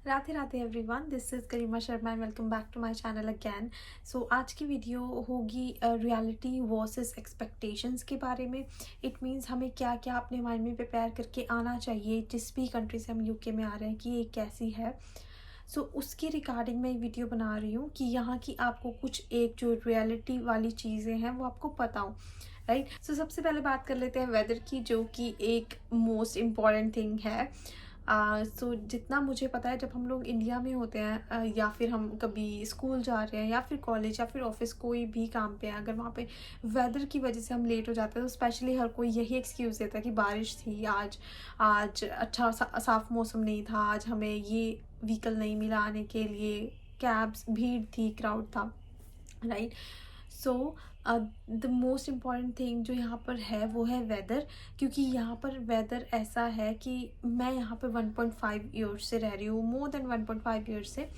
Radhe Radhe everyone, this is Garima Sharma and welcome back to my channel again. So आज की video होगी reality versus expectations के बारे में। इट मींस हमें क्या क्या अपने माइंड में प्रिपेयर करके आना चाहिए जिस भी कंट्री से हम यूके में आ रहे हैं कि ये कैसी है। उसकी रिगार्डिंग मैं वीडियो बना रही हूँ कि यहाँ की आपको कुछ एक जो रियलिटी वाली चीज़ें हैं वो आपको पता हो, राइट। सबसे पहले बात कर लेते हैं वेदर की, जो कि एक मोस्ट इम्पॉर्टेंट थिंग है। जितना मुझे पता है, जब हम लोग इंडिया में होते हैं या फिर हम कभी स्कूल जा रहे हैं या फिर कॉलेज या फिर ऑफिस कोई भी काम पे हैं, अगर वहाँ पे वेदर की वजह से हम लेट हो जाते हैं तो स्पेशली हर कोई यही एक्सक्यूज़ देता है कि बारिश थी आज, आज अच्छा साफ़ मौसम नहीं था, आज हमें ये व्हीकल नहीं मिला आने के लिए, कैब्स भीड़ थी, क्राउड था, right. So the most important thing जो यहाँ पर है वो है वेदर, क्योंकि यहाँ पर वेदर ऐसा है कि मैं यहाँ पर 1.5 ईयर्स से रह रही हूँ, मोर देन 1.5 ईयर्स से।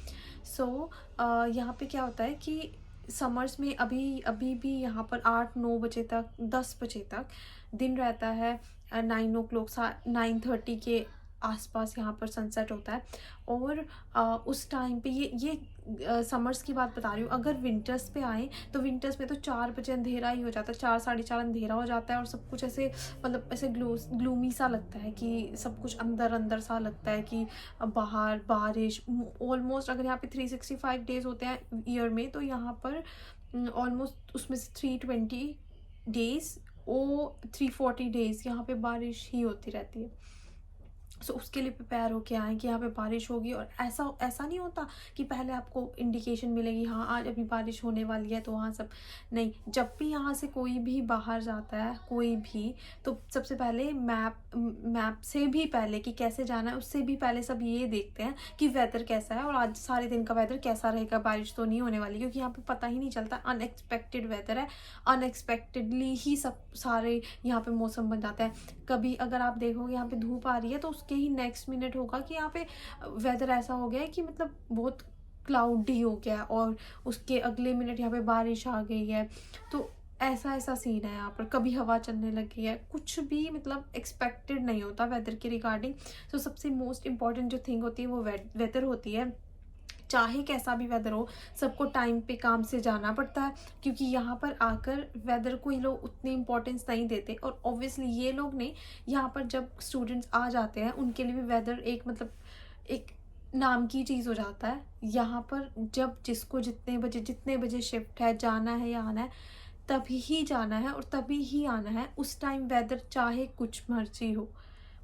यहाँ पे क्या होता है कि समर्स में अभी अभी भी यहाँ पर 8-9 बजे तक, 10 बजे तक दिन रहता है। 9 o'clock 9:30 के आसपास यहाँ पर सनसेट होता है। और उस टाइम पे ये समर्स की बात बता रही हूँ। अगर विंटर्स पे आए तो विंटर्स में तो 4 बजे अंधेरा ही हो जाता है, 4-4:30 अंधेरा हो जाता है और सब कुछ ऐसे मतलब ऐसे ग्लूमी सा लगता है कि सब कुछ अंदर अंदर सा लगता है कि बाहर बारिश। ऑलमोस्ट अगर यहाँ पे 365 डेज होते हैं ईयर में, तो यहाँ पर ऑलमोस्ट उसमें से 320 ओ 340 डेज यहाँ पे बारिश ही होती रहती है। उसके लिए प्रिपेयर होके आएँ कि यहाँ पे बारिश होगी। और ऐसा ऐसा नहीं होता कि पहले आपको इंडिकेशन मिलेगी, हाँ आज अभी बारिश होने वाली है, तो वहाँ सब नहीं। जब भी यहाँ से कोई भी बाहर जाता है कोई भी, तो सबसे पहले मैप से भी पहले कि कैसे जाना है, उससे भी पहले सब ये देखते हैं कि वेदर कैसा है और आज सारे दिन का वेदर कैसा रहेगा, बारिश तो नहीं होने वाली, क्योंकि यहाँ पे पता ही नहीं चलता, अनएक्सपेक्टेड वेदर है, अनएक्सपेक्टेडली ही सब सारे यहाँ पे मौसम बन जाता है। कभी अगर आप देखोगे यहाँ पे धूप आ रही है तो उसके ही नेक्स्ट मिनट होगा कि यहाँ पे वेदर ऐसा हो गया है कि मतलब बहुत क्लाउडी हो गया है, और उसके अगले मिनट यहाँ पे बारिश आ गई है। तो ऐसा ऐसा सीन है यहाँ पर, कभी हवा चलने लगी है, कुछ भी मतलब एक्सपेक्टेड नहीं होता वेदर के रिगार्डिंग। सबसे मोस्ट इम्पॉर्टेंट जो थिंग होती है वो वेदर होती है। चाहे कैसा भी वेदर हो, सबको टाइम पे काम से जाना पड़ता है, क्योंकि यहाँ पर आकर वेदर को ये लोग उतनी इम्पोर्टेंस नहीं देते। और ऑब्वियसली ये लोग ने यहाँ पर जब स्टूडेंट्स आ जाते हैं उनके लिए भी वेदर एक मतलब एक नाम की चीज़ हो जाता है। यहाँ पर जब जिसको जितने बजे शिफ्ट है, जाना है या आना है, तभी ही जाना है और तभी ही आना है। उस टाइम वेदर चाहे कुछ मर्जी हो,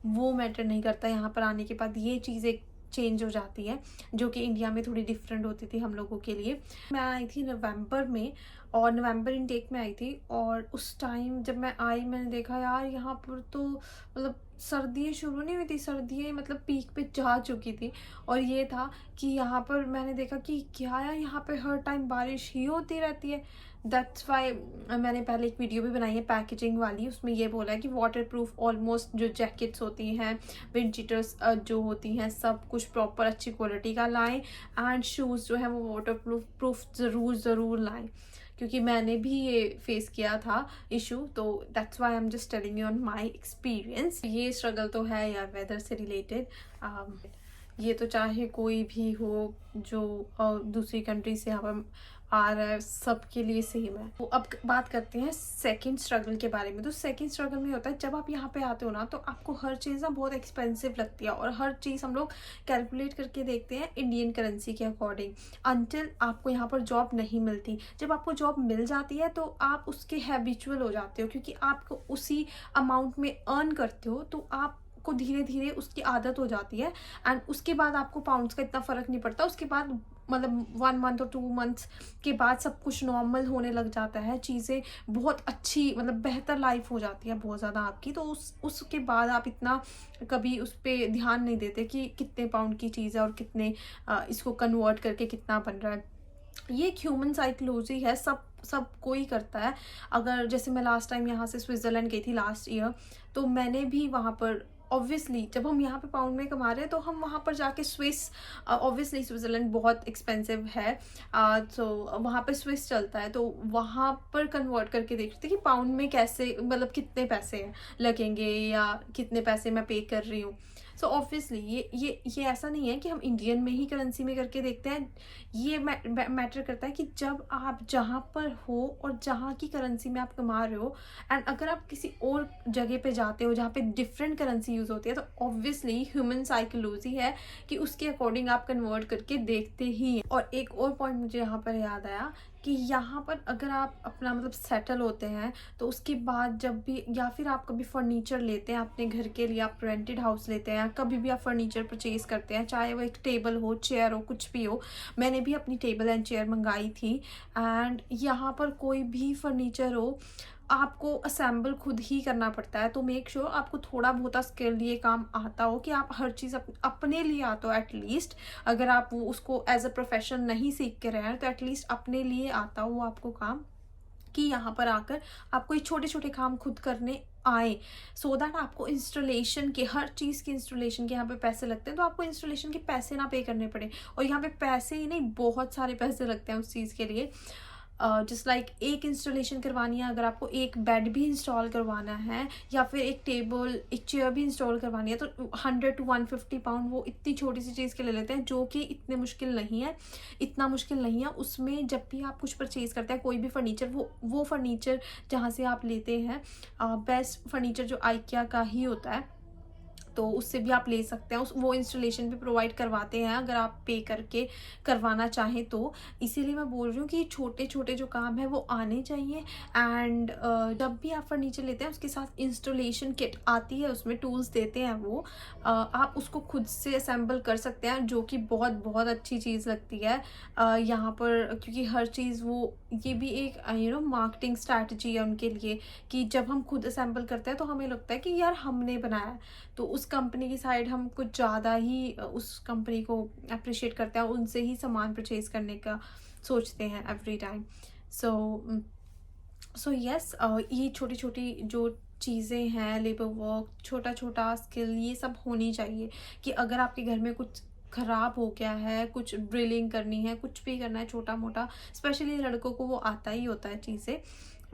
वो मैटर नहीं करता। यहाँ पर आने के बाद ये चीज़ें चेंज हो जाती है, जो कि इंडिया में थोड़ी डिफरेंट होती थी हम लोगों के लिए। मैं आई थी नवंबर में, और नवंबर इनटेक में आई थी, और उस टाइम जब मैं आई मैंने देखा यार यहाँ पर तो मतलब सर्दियाँ शुरू नहीं हुई थी, सर्दियाँ मतलब पीक पे जा चुकी थी। और ये था कि यहाँ पर मैंने देखा कि क्या यार यहाँ पे हर टाइम बारिश ही होती रहती है। दैट्स वाई मैंने पहले एक वीडियो भी बनाई है पैकेजिंग वाली, उसमें ये बोला है कि वाटर प्रूफ ऑलमोस्ट जो जैकेट्स होती हैं, विंड चीटर्स जो होती हैं, सब कुछ प्रॉपर अच्छी क्वालिटी का लाएं, एंड शूज़ जो है वो वाटर प्रूफ ज़रूर लाएं, क्योंकि मैंने भी ये फेस किया था इशू। तो that's why I am just telling you on my experience. ये स्ट्रगल तो है यार वेदर से रिलेटेड। ये तो चाहे कोई भी हो जो दूसरी कंट्री से यहाँ पर आ रहा है, सबके लिए सेम है। तो अब बात करते हैं सेकंड स्ट्रगल के बारे में। तो सेकंड स्ट्रगल में होता है जब आप यहाँ पे आते हो ना, तो आपको हर चीज़ ना बहुत एक्सपेंसिव लगती है, और हर चीज़ हम लोग कैलकुलेट करके देखते हैं इंडियन करेंसी के अकॉर्डिंग, अनटिल आपको यहाँ पर जॉब नहीं मिलती। जब आपको जॉब मिल जाती है तो आप उसके हैबिचुअल हो जाते हो, क्योंकि आप उसी अमाउंट में अर्न करते हो, तो आपको धीरे धीरे उसकी आदत हो जाती है। एंड उसके बाद आपको पाउंड्स का इतना फ़र्क नहीं पड़ता। उसके बाद मतलब 1 मंथ और 2 मंथ्स के बाद सब कुछ नॉर्मल होने लग जाता है, चीज़ें बहुत अच्छी मतलब बेहतर लाइफ हो जाती है बहुत ज़्यादा आपकी। तो उसके बाद आप इतना कभी उस पर ध्यान नहीं देते कि कितने पाउंड की चीज़ है और कितने इसको कन्वर्ट करके कितना बन रहा है। ये एक ह्यूमन साइकोलॉजी है, सब कोई करता है। अगर जैसे मैं लास्ट टाइम यहाँ से स्विट्ज़रलैंड गई थी लास्ट ईयर, तो मैंने भी वहाँ पर ऑब्वियसली जब हम यहाँ पे पाउंड में कमा रहे हैं तो हम वहाँ पर जाके ऑब्वियसली स्विट्ज़रलैंड बहुत एक्सपेंसिव है, तो वहाँ पर स्विस चलता है, तो वहाँ पर कन्वर्ट करके देख रहे थे कि पाउंड में कैसे मतलब कितने पैसे लगेंगे या कितने पैसे मैं पे कर रही हूँ। सो ऑब्वियसली ये ऐसा नहीं है कि हम इंडियन में ही करेंसी में करके देखते हैं। ये मैटर करता है कि जब आप जहाँ पर हो और जहाँ की करेंसी में आप कमा रहे हो, एंड अगर आप किसी और जगह पे जाते हो जहाँ पे डिफरेंट करेंसी यूज़ होती है, तो ऑब्वियसली ह्यूमन साइकोलॉजी है कि उसके अकॉर्डिंग आप कन्वर्ट करके देखते ही हैं। और एक और पॉइंट मुझे यहाँ पर याद आया कि यहाँ पर अगर आप अपना मतलब सेटल होते हैं, तो उसके बाद जब भी, या फिर आप कभी फर्नीचर लेते हैं अपने घर के लिए, आप रेंटेड हाउस लेते हैं, कभी भी आप फर्नीचर परचेज करते हैं, चाहे वो एक टेबल हो, चेयर हो, कुछ भी हो। मैंने भी अपनी टेबल एंड चेयर मंगाई थी, एंड यहाँ पर कोई भी फर्नीचर हो, आपको असेंबल खुद ही करना पड़ता है। तो मेक श्योर आपको थोड़ा बहुत स्किल ये काम आता हो, कि आप हर चीज़ अपने लिए आता हो एटलीस्ट। अगर आप वो उसको एज अ प्रोफेशन नहीं सीख के रहे हैं, तो एटलीस्ट अपने लिए आता हो वो आपको काम, कि यहाँ पर आकर आपको ये छोटे छोटे काम खुद करने आए, सो दैट आपको इंस्टॉलेशन के, हर चीज़ की इंस्टॉलेशन के यहाँ पे पैसे लगते हैं, तो आपको इंस्टॉलेशन के पैसे ना पे करने पड़े। और यहाँ पे पैसे ही नहीं, बहुत सारे पैसे लगते हैं उस चीज़ के लिए। जस्ट लाइक एक इंस्टॉलेशन करवानी है, अगर आपको एक बेड भी इंस्टॉल करवाना है, या फिर एक टेबल, एक चेयर भी इंस्टॉल करवानी है, तो 100 to 150 पाउंड वो इतनी छोटी सी चीज़ के ले लेते हैं, जो कि इतने मुश्किल नहीं है, इतना मुश्किल नहीं है। उसमें जब भी आप कुछ परचेज़ करते हैं, कोई भी फर्नीचर, वो फर्नीचर जहाँ से आप लेते हैं, बेस्ट फर्नीचर जो आइकिया का ही होता है, तो उससे भी आप ले सकते हैं। वो इंस्टॉलेशन भी प्रोवाइड करवाते हैं अगर आप पे करके करवाना चाहें तो। इसीलिए मैं बोल रही हूँ कि छोटे छोटे जो काम है वो आने चाहिए। एंड जब भी आप फर्नीचर लेते हैं, उसके साथ इंस्टॉलेशन किट आती है, उसमें टूल्स देते हैं वो, आप उसको खुद से असेंबल कर सकते हैं, जो कि बहुत बहुत अच्छी चीज़ लगती है यहाँ पर। क्योंकि हर चीज़ वो, ये भी एक मार्केटिंग स्ट्रैटेजी है उनके लिए, कि जब हम खुद असेंबल करते हैं तो हमें लगता है कि यार हमने बनाया है, तो उस कंपनी की साइड हम कुछ ज़्यादा ही उस कंपनी को अप्रिशिएट करते हैं, उनसे ही सामान परचेज करने का सोचते हैं एवरी टाइम। सो यस, ये छोटी छोटी जो चीज़ें हैं, लेबर वर्क, छोटा छोटा स्किल, ये सब होनी चाहिए। कि अगर आपके घर में कुछ ख़राब हो गया है, कुछ ड्रिलिंग करनी है, कुछ भी करना है छोटा मोटा, स्पेशली लड़कों को वो आता ही होता है चीज़ें।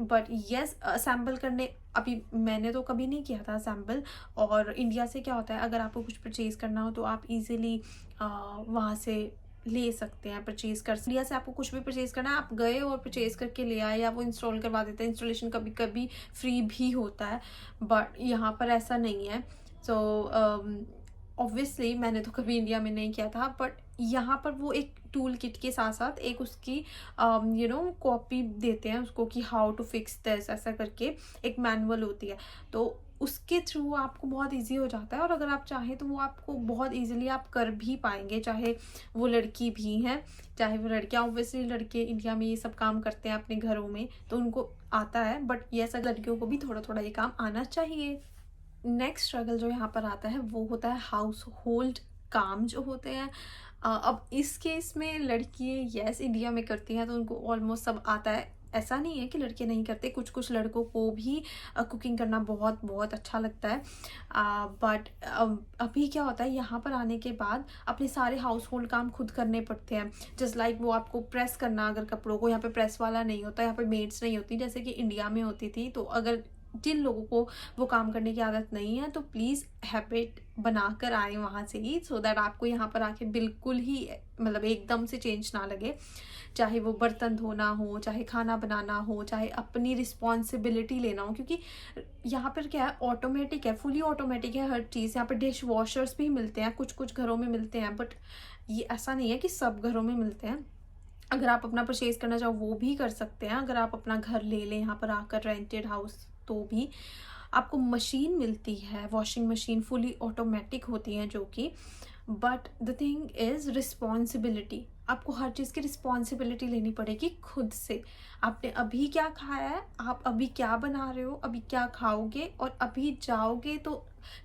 बट येस, असेंबल करने अभी मैंने तो कभी नहीं किया था असेंबल। और इंडिया से क्या होता है, अगर आपको कुछ परचेज़ करना हो तो आप इजीली वहाँ से ले सकते हैं, परचेज़ कर। इंडिया से आपको कुछ भी परचेज़ करना है, आप गए और परचेज़ करके ले आए, या वो इंस्टॉल करवा देते हैं। इंस्टॉलेशन कभी कभी फ्री भी होता है, बट यहाँ पर ऐसा नहीं है। सो ऑब्वियसली मैंने तो कभी इंडिया में नहीं किया था, बट यहाँ पर वो एक टूल किट के साथ साथ एक उसकी कॉपी देते हैं उसको, कि हाउ टू फिक्स दिस, ऐसा करके एक मैनुअल होती है। तो उसके थ्रू आपको बहुत इजी हो जाता है, और अगर आप चाहें तो वो आपको बहुत इजीली आप कर भी पाएंगे, चाहे वो लड़की भी हैं चाहे वो लड़कियाँ। ऑब्वियसली लड़के इंडिया में ये सब काम करते हैं अपने घरों में, तो उनको आता है, बट ये सब लड़कियों को भी थोड़ा थोड़ा ये काम आना चाहिए। नेक्स्ट स्ट्रगल जो यहाँ पर आता है वो होता है हाउस होल्ड काम जो होते हैं। अब इस केस में लड़कियाँ यस इंडिया में करती हैं, तो उनको ऑलमोस्ट सब आता है। ऐसा नहीं है कि लड़के नहीं करते, कुछ कुछ लड़कों को भी कुकिंग करना बहुत बहुत अच्छा लगता है। बट अभी क्या होता है, यहाँ पर आने के बाद अपने सारे हाउस होल्ड काम खुद करने पड़ते हैं। जस्ट लाइक वो आपको प्रेस करना, अगर कपड़ों को, यहाँ पे प्रेस वाला नहीं होता, यहाँ पे मेड्स नहीं होती जैसे कि इंडिया में होती थी। तो अगर जिन लोगों को वो काम करने की आदत नहीं है, तो प्लीज़ हैबिट बना कर आए वहाँ से ही, सो दैट आपको यहाँ पर आके बिल्कुल ही मतलब एकदम से चेंज ना लगे। चाहे वो बर्तन धोना हो, चाहे खाना बनाना हो, चाहे अपनी रिस्पॉन्सिबिलिटी लेना हो, क्योंकि यहाँ पर क्या है, ऑटोमेटिक है, फुली ऑटोमेटिक है हर चीज़। यहाँ पर डिश वॉशर्स भी मिलते हैं, कुछ कुछ घरों में मिलते हैं, बट ये ऐसा नहीं है कि सब घरों में मिलते हैं। अगर आप अपना परचेज़ करना चाहो वो भी कर सकते हैं। अगर आप अपना घर ले लें यहाँ पर आकर रेंटेड हाउस, तो भी आपको मशीन मिलती है, वॉशिंग मशीन फुली ऑटोमेटिक होती हैं जो कि। But the thing is responsibility, आपको हर चीज़ की रिस्पॉन्सिबिलिटी लेनी पड़ेगी खुद से। आपने अभी क्या खाया है, आप अभी क्या बना रहे हो, अभी क्या खाओगे, और अभी जाओगे तो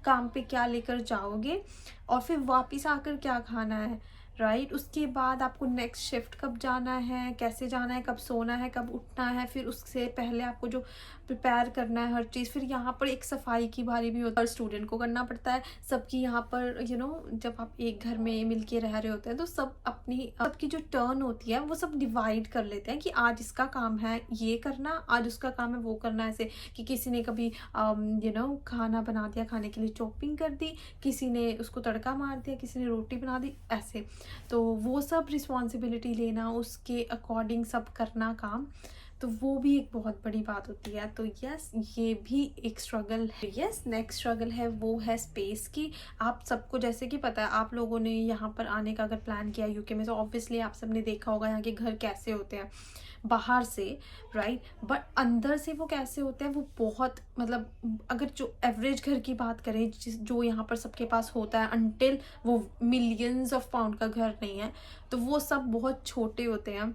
काम पे क्या लेकर जाओगे, और फिर वापस आकर क्या खाना है, राइट। उसके बाद आपको नेक्स्ट शिफ्ट कब जाना है, कैसे जाना है, कब सोना है, कब उठना है, फिर उससे पहले आपको जो प्रिपेयर करना है हर चीज़। फिर यहाँ पर एक सफाई की बारी भी होता है, हर स्टूडेंट को करना पड़ता है सबकी। यहाँ पर जब आप एक घर में मिल के रह रहे होते हैं, तो सब अपनी सबकी जो टर्न होती है वो सब डिवाइड कर लेते हैं कि आज इसका काम है ये करना, आज उसका काम है वो करना। ऐसे कि किसी ने कभी खाना बना दिया, खाने के लिए चॉपिंग कर दी, किसी ने उसको तड़का मार दिया, किसी ने रोटी बना दी, ऐसे। तो वो सब रिस्पॉन्सिबिलिटी लेना, उसके अकॉर्डिंग सब करना काम, तो वो भी एक बहुत बड़ी बात होती है। तो यस, ये भी एक स्ट्रगल है। यस, नेक्स्ट स्ट्रगल है वो है स्पेस की। आप सबको जैसे कि पता है, आप लोगों ने यहाँ पर आने का अगर प्लान किया यूके में, तो ऑब्वियसली आप सबने देखा होगा यहाँ के घर कैसे होते हैं बाहर से, राइट, बट अंदर से वो कैसे होते हैं, वो बहुत मतलब अगर जो एवरेज घर की बात करें जो यहाँ पर सबके पास होता है, अनटिल वो मिलियंस ऑफ पाउंड का घर नहीं है, तो वो सब बहुत छोटे होते हैं।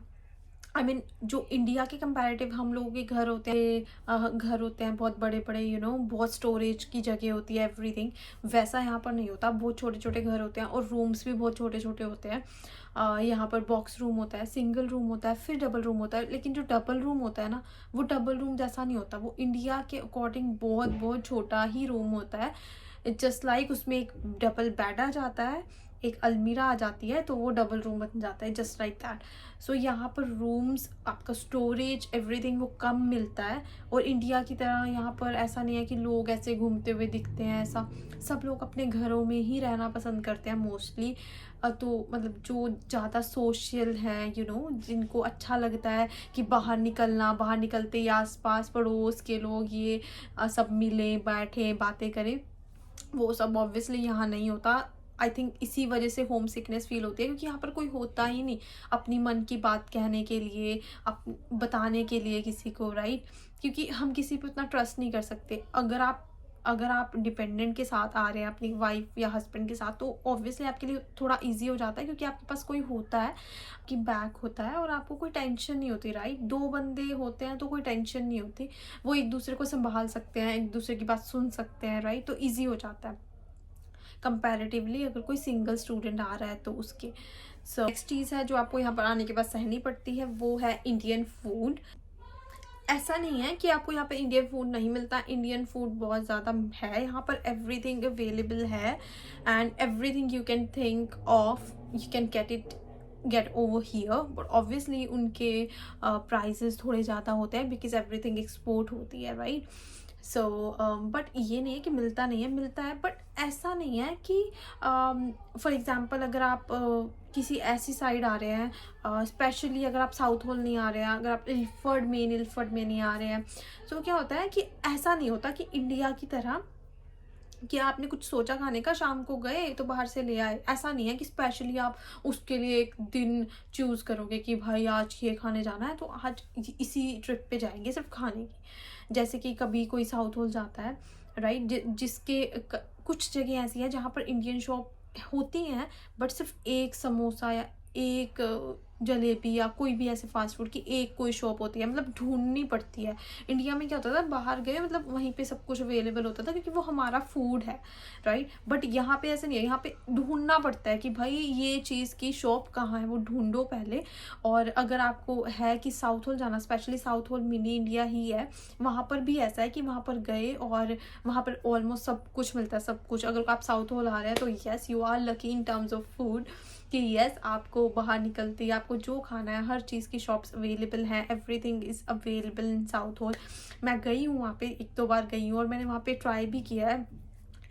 आई मीन जो इंडिया के कंपैरेटिव हम लोगों के घर होते हैं बहुत बड़े बड़े, बहुत स्टोरेज की जगह होती है एवरीथिंग, वैसा यहाँ पर नहीं होता। बहुत छोटे छोटे घर होते हैं और रूम्स भी बहुत छोटे छोटे होते हैं। यहाँ पर बॉक्स रूम होता है, सिंगल रूम होता है, फिर डबल रूम होता है। लेकिन जो डबल रूम होता है ना, वो डबल रूम जैसा नहीं होता, वो इंडिया के अकॉर्डिंग बहुत बहुत छोटा ही रूम होता है। इट्स जस्ट लाइक उसमें एक डबल बेड आ जाता है, एक अलमीरा आ जाती है, तो वो डबल रूम बन जाता है, जस्ट लाइक दैट। सो यहाँ पर रूम्स, आपका स्टोरेज, एवरीथिंग वो कम मिलता है। और इंडिया की तरह यहाँ पर ऐसा नहीं है कि लोग ऐसे घूमते हुए दिखते हैं, ऐसा सब लोग अपने घरों में ही रहना पसंद करते हैं मोस्टली। तो मतलब जो ज़्यादा सोशल है, जिनको अच्छा लगता है कि बाहर निकलना, बाहर निकलते ही आस पास पड़ोस के लोग ये सब मिले बैठे बातें करें, वो सब ऑब्वियसली यहाँ नहीं होता। आई थिंक इसी वजह से होम सिकनेस फील होती है, क्योंकि यहाँ पर कोई होता ही नहीं अपनी मन की बात कहने के लिए, बताने के लिए किसी को, राइट। क्योंकि हम किसी पे उतना ट्रस्ट नहीं कर सकते। अगर आप डिपेंडेंट के साथ आ रहे हैं अपनी वाइफ या हस्बैंड के साथ, तो ऑब्वियसली आपके लिए थोड़ा इजी हो जाता है, क्योंकि आपके पास कोई होता है कि बैक होता है और आपको कोई टेंशन नहीं होती, राइट। दो बंदे होते हैं तो कोई टेंशन नहीं होती, वो एक दूसरे को संभाल सकते हैं, एक दूसरे की बात सुन सकते हैं, राइट। तो ईजी हो जाता है कंपैरेटिवली अगर कोई सिंगल स्टूडेंट आ रहा है तो उसके। सो नेक्स्ट चीज़ है जो आपको यहाँ पर आने के बाद सहनी पड़ती है, वो है इंडियन फूड। ऐसा नहीं है कि आपको यहाँ पे इंडियन फूड नहीं मिलता, इंडियन फूड बहुत ज़्यादा है यहाँ पर, एवरीथिंग अवेलेबल है, and everything you can think of you can get over here. But obviously उनके प्राइसेस थोड़े ज़्यादा होते हैं, बिकॉज एवरीथिंग एक्सपोर्ट होती है, राइट। सो बट ये नहीं है कि मिलता नहीं है, मिलता है, बट ऐसा नहीं है कि फॉर एग्ज़ाम्पल अगर आप किसी ऐसी साइड आ रहे हैं, स्पेशली अगर आप साउथ होल नहीं आ रहे हैं, अगर आप इल्फर्ड में नहीं आ रहे हैं, तो क्या होता है कि ऐसा नहीं होता कि इंडिया की तरह कि आपने कुछ सोचा खाने का, शाम को गए तो बाहर से ले आए। ऐसा नहीं है कि स्पेशली आप उसके लिए एक दिन चूज़ करोगे कि भाई आज ये खाने जाना है तो आज इसी ट्रिप पे जाएंगे सिर्फ खाने की। जैसे कि कभी कोई साउथ होल जाता है, राइट, जिसके कुछ जगह ऐसी है जहाँ पर इंडियन शॉप होती हैं, बट सिर्फ एक समोसा या एक जलेबी या कोई भी ऐसे फास्ट फूड की एक कोई शॉप होती है, मतलब ढूंढनी पड़ती है। इंडिया में क्या होता था, बाहर गए मतलब वहीं पे सब कुछ अवेलेबल होता था, क्योंकि वो हमारा फूड है, राइट। बट यहाँ पे ऐसे नहीं है, यहाँ पे ढूंढना पड़ता है कि भाई ये चीज़ की शॉप कहाँ है, वो ढूंढो पहले। और अगर आपको है कि साउथ होल जाना, specially Southall mini India ही है, वहाँ पर भी ऐसा है कि वहाँ पर गए और वहाँ पर ऑलमोस्ट सब कुछ मिलता है, सब कुछ। अगर आप साउथ होल आ रहे हैं तो yes, you are lucky in terms of food कि येस, आपको बाहर निकलते ही आपको जो खाना है हर चीज़ की शॉप्स अवेलेबल हैं, everything is available in Southall. मैं गई हूँ वहाँ पे, एक दो बार गई हूँ, और मैंने वहाँ पे ट्राई भी किया है।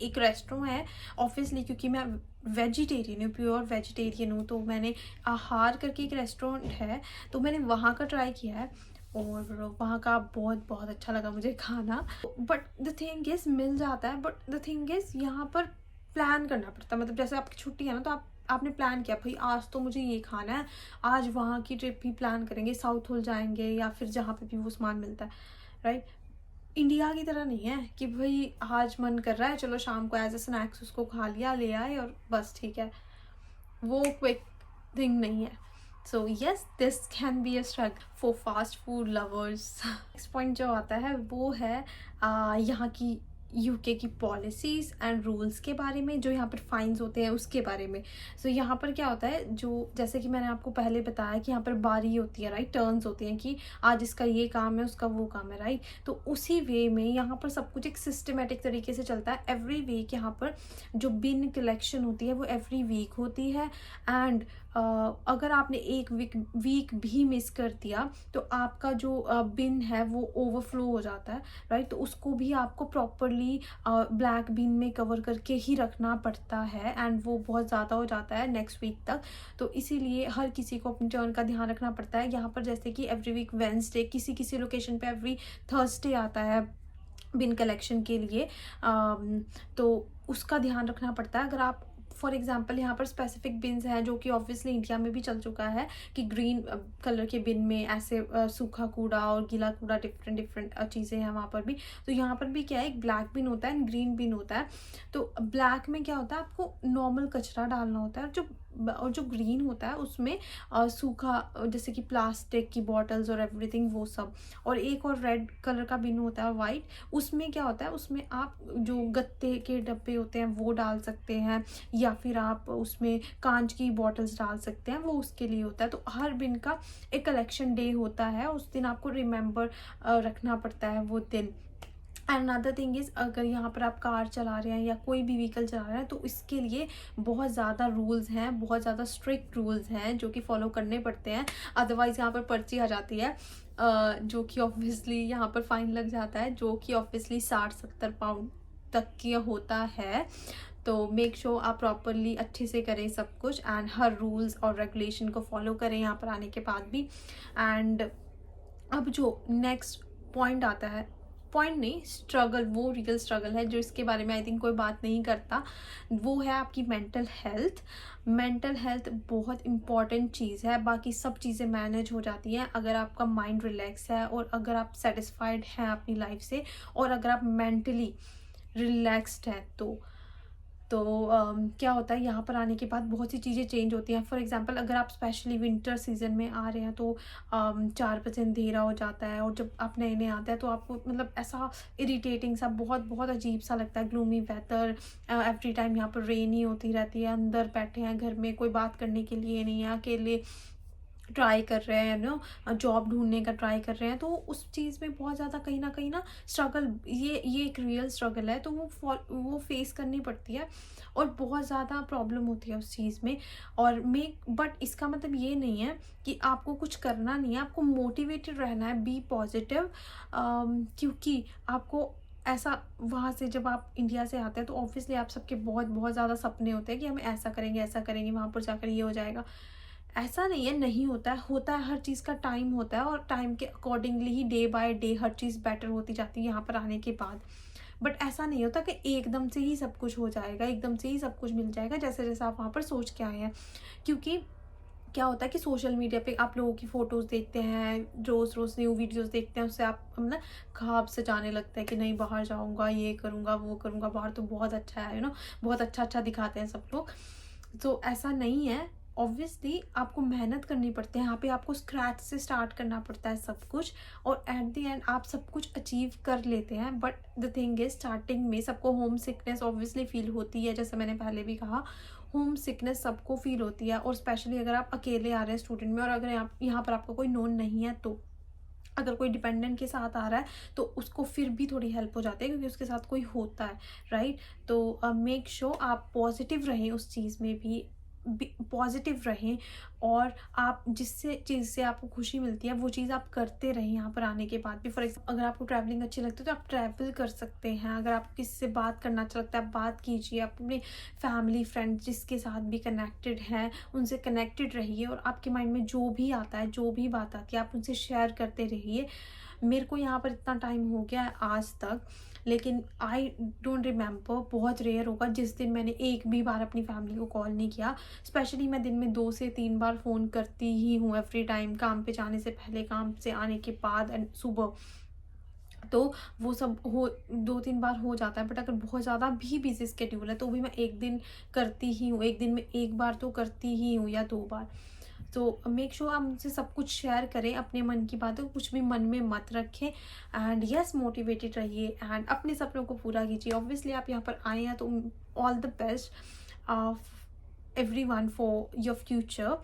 एक रेस्टोरेंट है, ऑब्वियसली क्योंकि मैं वेजिटेरियन हूँ, प्योर वेजिटेरियन हूँ, तो मैंने आहार करके एक रेस्टोरेंट है, तो मैंने वहाँ का ट्राई किया है और वहाँ का बहुत बहुत अच्छा लगा मुझे खाना। बट द थिंग इज़ मिल जाता है, बट द थिंग इज़ यहाँ पर प्लान करना पड़ता है। मतलब जैसे आपकी छुट्टी है ना, तो आपने प्लान किया भाई आज तो मुझे ये खाना है, आज वहाँ की ट्रिप भी प्लान करेंगे, साउथ होल जाएंगे या फिर जहाँ पे भी वो सामान मिलता है, राइट। इंडिया की तरह नहीं है कि भाई आज मन कर रहा है चलो शाम को एज ए स्नैक्स उसको खा लिया, ले आए और बस ठीक है, वो क्विक थिंग नहीं है। So yes, this can be a struggle for fast food lovers. Next point जो आता है वो है यहाँ की यूके की पॉलिसीज़ एंड रूल्स के बारे में, जो यहाँ पर फाइन्स होते हैं उसके बारे में। सो यहाँ पर क्या होता है, जो जैसे कि मैंने आपको पहले बताया कि यहाँ पर बारी होती है, राइट, टर्न्स होती हैं कि आज इसका ये काम है, उसका वो काम है, राइट। तो उसी वे में यहाँ पर सब कुछ एक सिस्टमेटिक तरीके से चलता है। एवरी वीक यहाँ पर जो बिन कलेक्शन होती है वो एवरी वीक होती है। एंड अगर आपने एक वीक भी मिस कर दिया तो आपका जो बिन है वो ओवरफ्लो हो जाता है, राइट। तो उसको भी आपको प्रॉपरली ब्लैक बिन में कवर करके ही रखना पड़ता है, एंड वो बहुत ज़्यादा हो जाता है नेक्स्ट वीक तक। तो इसीलिए हर किसी को अपनी टर्न का ध्यान रखना पड़ता है। यहाँ पर जैसे कि एवरी वीक वेंसडे, किसी किसी लोकेशन पे एवरी थर्सडे आता है बिन कलेक्शन के लिए। तो उसका ध्यान रखना पड़ता है। अगर आप फॉर एग्जाम्पल यहाँ पर स्पेसिफिक बिन्स हैं जो कि ऑब्वियसली इंडिया में भी चल चुका है कि ग्रीन कलर के बिन में ऐसे सूखा कूड़ा और गीला कूड़ा डिफरेंट डिफरेंट चीज़ें हैं वहाँ पर भी। तो यहाँ पर भी क्या है, एक ब्लैक बिन होता है एंड ग्रीन बिन होता है। तो ब्लैक में क्या होता है, आपको नॉर्मल कचरा डालना होता है, और जो ग्रीन होता है उसमें सूखा जैसे कि प्लास्टिक की बॉटल्स और एवरीथिंग वो सब। और एक और रेड कलर का बिन होता है वाइट, उसमें क्या होता है, उसमें आप जो गत्ते के डब्बे होते हैं वो डाल सकते हैं, या फिर आप उसमें कांच की बॉटल्स डाल सकते हैं, वो उसके लिए होता है। तो हर बिन का एक कलेक्शन डे होता है, उस दिन आपको रिमेंबर रखना पड़ता है वो दिन। एंड अनदर थिंग इज़, अगर यहाँ पर आप कार चला रहे हैं या कोई भी व्हीकल चला रहे हैं तो इसके लिए बहुत ज़्यादा रूल्स हैं, बहुत ज़्यादा स्ट्रिक्ट रूल्स हैं जो कि फॉलो करने पड़ते हैं। अदरवाइज़ यहाँ पर पर्ची आ जाती है, जो कि ऑब्वियसली यहाँ पर फाइन लग जाता है, जो कि ऑब्वियसली 60-70 पाउंड तक की होता है। तो मेक श्योर आप प्रॉपरली अच्छे से करें सब कुछ, एंड हर रूल्स और रेगुलेशन को फॉलो करें यहाँ पर आने के बाद भी। एंड अब जो नेक्स्ट पॉइंट आता है, पॉइंट नहीं, स्ट्रगल, वो रियल स्ट्रगल है जो इसके बारे में आई थिंक कोई बात नहीं करता, वो है आपकी मेंटल हेल्थ। मेंटल हेल्थ बहुत इंपॉर्टेंट चीज़ है, बाकी सब चीज़ें मैनेज हो जाती हैं अगर आपका माइंड रिलैक्स है, और अगर आप सेटिस्फाइड हैं अपनी लाइफ से, और अगर आप मेंटली रिलैक्स्ड हैं। तो क्या होता है, यहाँ पर आने के बाद बहुत सी चीज़ें चेंज होती हैं। फॉर एग्जांपल अगर आप स्पेशली विंटर सीजन में आ रहे हैं तो 4 बजे अंधेरा हो जाता है, और जब आप नए नए आते हैं तो आपको मतलब ऐसा इरिटेटिंग सा, बहुत बहुत अजीब सा लगता है, ग्लूमी वेदर, एवरी टाइम यहाँ पर रेन ही होती रहती है, अंदर बैठे हैं घर में, कोई बात करने के लिए नहीं है, अकेले ट्राई कर रहे हैं जॉब ढूंढने का ट्राई कर रहे हैं। तो उस चीज़ में बहुत ज़्यादा कहीं ना स्ट्रगल, ये एक रियल स्ट्रगल है, तो वो फेस करनी पड़ती है, और बहुत ज़्यादा प्रॉब्लम होती है उस चीज़ में। और बट इसका मतलब ये नहीं है कि आपको कुछ करना नहीं है, आपको मोटिवेटेड रहना है, बी पॉजिटिव। क्योंकि आपको ऐसा, वहाँ से जब आप इंडिया से आते हैं तो ऑब्वियसली आप सबके बहुत बहुत ज़्यादा सपने होते हैं कि हम ऐसा करेंगे, वहाँ पर जाकर ये हो जाएगा। ऐसा नहीं है, नहीं होता है, हर चीज़ का टाइम होता है, और टाइम के accordingly he day by day her cheese better होती जाती है यहाँ पर आने के बाद। बट ऐसा नहीं होता कि एकदम से ही सब कुछ हो जाएगा, एकदम से ही सब कुछ मिल जाएगा जैसे जैसे आप वहाँ पर सोच के आए हैं। क्योंकि क्या होता है कि सोशल मीडिया पे आप लोगों की फ़ोटोज़ देखते हैं, रोज़ रोज़ न्यू वीडियोज़ देखते हैं, उससे आप ना ख्वाब सजाने लगता है कि नहीं बाहर जाऊँगा, ये करूँगा, वो करूँगा, बाहर तो बहुत अच्छा है, बहुत अच्छा दिखाते हैं सब लोग। तो ऐसा नहीं है, ऑब्वियसली आपको मेहनत करनी पड़ती है, यहाँ पे आपको स्क्रैच से स्टार्ट करना पड़ता है सब कुछ, और एट द एंड आप सब कुछ अचीव कर लेते हैं। But the thing is, starting में सबको होम सिकनेस ऑब्वियसली फील होती है, जैसे मैंने पहले भी कहा, होम सिकनेस सबको फील होती है, और स्पेशली अगर आप अकेले आ रहे हैं स्टूडेंट में, और अगर यहाँ पर आपका कोई नोन नहीं है, तो अगर कोई डिपेंडेंट के साथ आ रहा है तो उसको फिर भी थोड़ी हेल्प हो जाती है क्योंकि उसके साथ कोई होता है, राइट। तो मेक श्योर आप पॉजिटिव रहें, उस चीज़ में भी पॉजिटिव रहें, और आप जिससे चीज़ से आपको खुशी मिलती है वो चीज़ आप करते रहें यहाँ पर आने के बाद भी। फॉर एग्जाम्पल अगर आपको ट्रैवलिंग अच्छी लगती है तो आप ट्रैवल कर सकते हैं, अगर आपको किसी से बात करना अच्छा लगता है आप बात कीजिए, आप अपने फैमिली फ्रेंड्स जिसके साथ भी कनेक्टेड हैं उनसे कनेक्टेड रहिए, और आपके माइंड में जो भी आता है, जो भी बात आती है, आप उनसे शेयर करते रहिए। मेरे को यहाँ पर इतना टाइम हो गया है आज तक, लेकिन आई डोंट रिमेंबर, बहुत रेयर होगा जिस दिन मैंने एक भी बार अपनी फैमिली को कॉल नहीं किया। स्पेशली मैं दिन में 2 से 3 बार फ़ोन करती ही हूँ एवरी टाइम, काम पे जाने से पहले, काम से आने के बाद एंड सुबह। तो वो सब 2-3 बार हो जाता है, बट अगर बहुत ज़्यादा भी बिजी स्केड्यूल है तो भी मैं एक दिन करती ही हूँ, एक दिन में 1 बार तो करती ही हूँ या 2 बार। तो मेक श्योर आप मुझसे सब कुछ शेयर करें, अपने मन की बातों, कुछ भी मन में मत रखें। एंड यस, मोटिवेटेड रहिए एंड अपने सपनों को पूरा कीजिए। ऑब्वियसली आप यहाँ पर आए हैं तो all the best everyone for your future।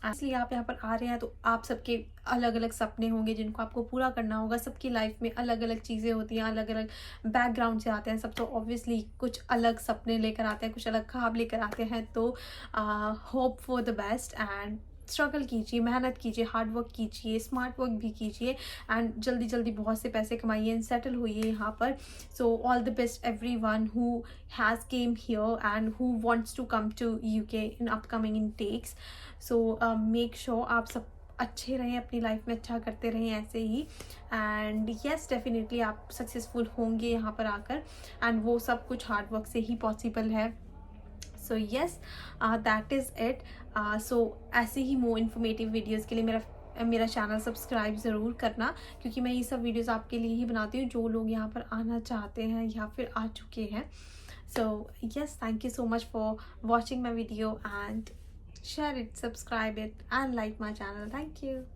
इसलिए आप यहाँ पर आ रहे हैं तो आप सबके अलग अलग सपने होंगे जिनको आपको पूरा करना होगा। सबकी लाइफ में अलग अलग चीज़ें होती हैं, अलग अलग बैकग्राउंड से आते हैं सब, तो ऑब्वियसली कुछ अलग सपने लेकर आते हैं, कुछ अलग ख्वाब लेकर आते हैं। तो hope for the best and struggle कीजिए, मेहनत कीजिए, हार्ड वर्क कीजिए, स्मार्ट वर्क भी कीजिए एंड जल्दी जल्दी बहुत से पैसे कमाइए एंड सेटल होइए यहाँ पर। So all the best everyone who has came here and who wants to come to UK in upcoming intakes. So make sure आप सब अच्छे रहें, अपनी लाइफ में अच्छा करते रहें ऐसे ही। एंड यस, डेफिनेटली आप सक्सेसफुल होंगे यहाँ पर आकर एंड वो सब कुछ हार्ड वर्क से ही पॉसिबल है। So yes, that is it. So ऐसे ही मोर इन्फॉर्मेटिव वीडियोज़ के लिए मेरा चैनल सब्सक्राइब ज़रूर करना, क्योंकि मैं ये सब वीडियोज़ आपके लिए ही बनाती हूँ जो लोग यहाँ पर आना चाहते हैं या फिर आ चुके हैं। So yes, thank you so much for watching my video and share it, subscribe it and like my channel. Thank you.